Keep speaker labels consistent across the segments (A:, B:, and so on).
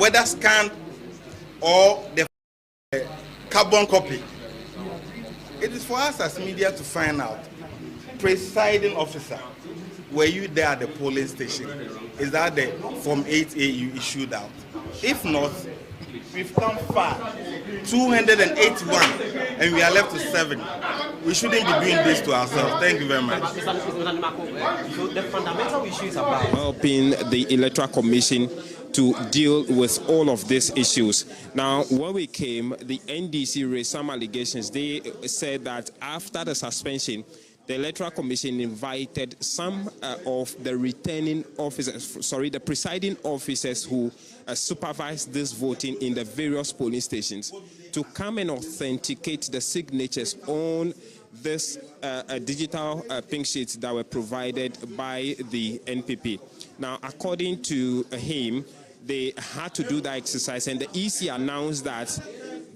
A: whether scanned or the carbon copy. It is for us as media to find out. Presiding officer, were you there at the polling station? Is that the Form 8A you issued out? If not, we've come far. 281, and we are left to 7. We shouldn't be doing this to ourselves. Thank you very much.
B: So the fundamental issue is about
C: helping the Electoral Commission to deal with all of these issues. Now, when we came, the NDC raised some allegations. They said that after the suspension, the Electoral Commission invited some of the returning officers, the presiding officers who supervised this voting in the various polling stations to come and authenticate the signatures on this digital pink sheets that were provided by the NPP. Now, according to him, they had to do that exercise, and the EC announced that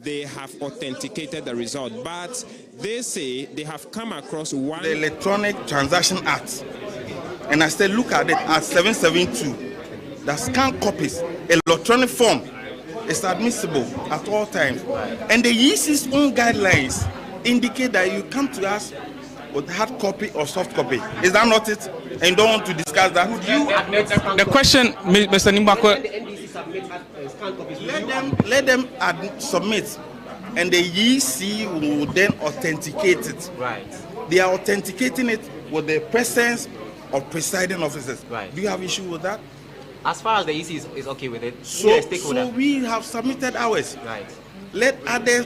C: they have authenticated the result, but they say they have come across one.
A: The Electronic Transaction Act, and I said, look at it at 772. The scanned copies, electronic form, is admissible at all times, and the EC's own guidelines indicate that you come to us with hard copy or soft copy. Is that not it? And you don't want to discuss that?
B: Would you admit
D: the question, Mr. Nimbako?
A: Let them submit, and the EC will then authenticate it.
B: Right.
A: They are authenticating it with the presence of presiding officers.
B: Right.
A: Do you have issue with that?
B: As far as the EC is okay with it,
A: so we have submitted ours.
B: Right.
A: Let others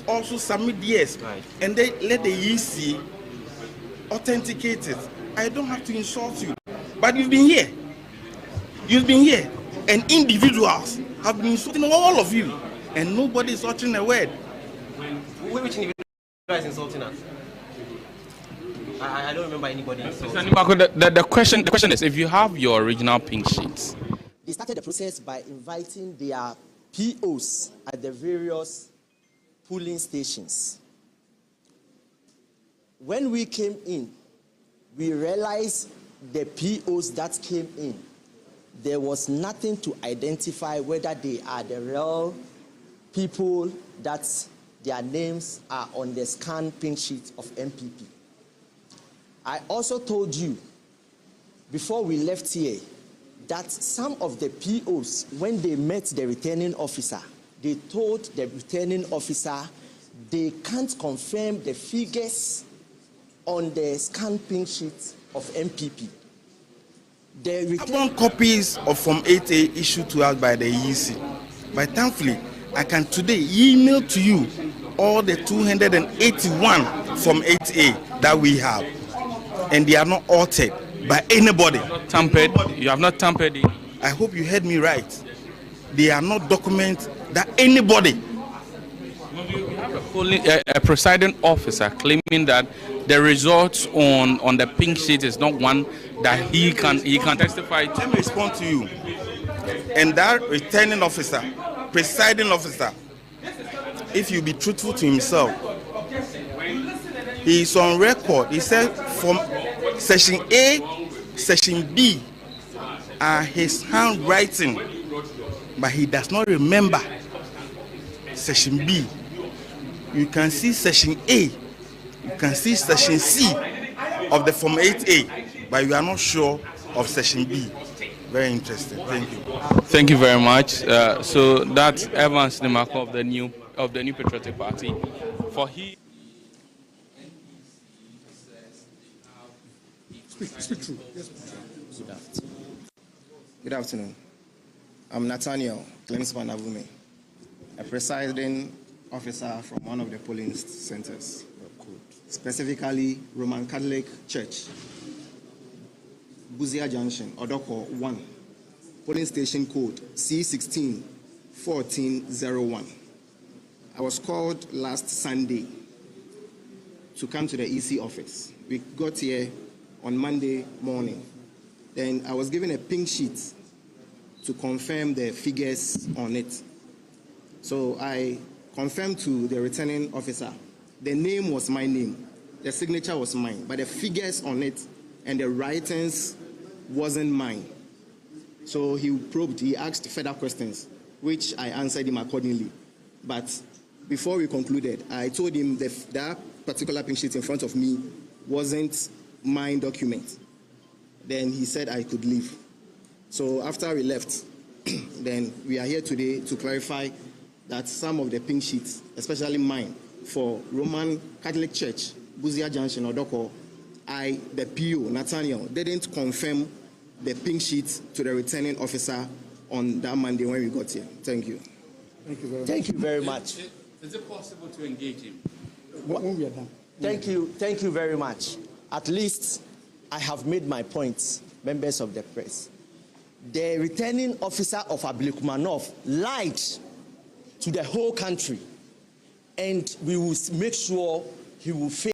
A: also submit theirs.
B: Right.
A: And then let the EC authenticate it. I don't have to insult you, but you've been here. You've been here, and individuals have been insulting all of you, and nobody is uttering a word.
B: Which individual is insulting us? I don't remember anybody.
D: The question is, if you have your original pink sheets.
E: They started the process by inviting their POs at the various polling stations. When we came in, we realized the POs that came in, there was nothing to identify whether they are the real people that their names are on the scanned pink sheet of MPP. I also told you before we left here that some of the POs, when they met the returning officer, they told the returning officer they can't confirm the figures on the scanned pink sheet of MPP. The
A: one copies of Form 8A issued to us by the EC. But thankfully, I can today email to you all the 281 Form 8A that we have, and they are not altered by anybody.
D: Tampered? You have not tampered it?
A: I hope you heard me right. They are not documents that anybody.
D: You have a presiding officer claiming that the results on the pink sheet is not one that he can testify to.
A: Let me respond to you. And that returning officer, presiding officer, if you be truthful to himself, he is on record. He said from Section A, Section B are his handwriting, but he does not remember Section B. You can see Section A, you can see Section C of the Form 8A, but you are not sure of Section B. Very interesting. Thank you.
D: Thank you very much. So that's Evans Nimako of the New Patriotic Party. For he.
F: Speak true. Yes, good afternoon. I'm Nathaniel Clemens Banavume, a presiding officer from one of the polling centers, specifically Roman Catholic Church, Buzia Junction, Odoko 1, polling station code C16-1401. I was called last Sunday to come to the EC office. We got here on Monday morning. Then I was given a pink sheet to confirm the figures on it. So I confirmed to the returning officer. The name was my name, the signature was mine, but the figures on it and the writings wasn't mine. So he probed, he asked further questions. which I answered him accordingly. But before we concluded, I told him that particular pink sheet in front of me wasn't my document. Then he said I could leave. So after we left, then we are here today to clarify that some of the pink sheets, especially mine, for Roman Catholic Church, Buzia Junction, Odoko, I, the PO, Nathaniel, didn't confirm the pink sheet to the returning officer on that Monday when we got here. Thank you.
E: Thank you very much.
D: Is it possible to engage him?
E: When we are done. Thank you very much. At least I have made my points, members of the press. The returning officer of Ablekuma North lied to the whole country, and we will make sure he will fail.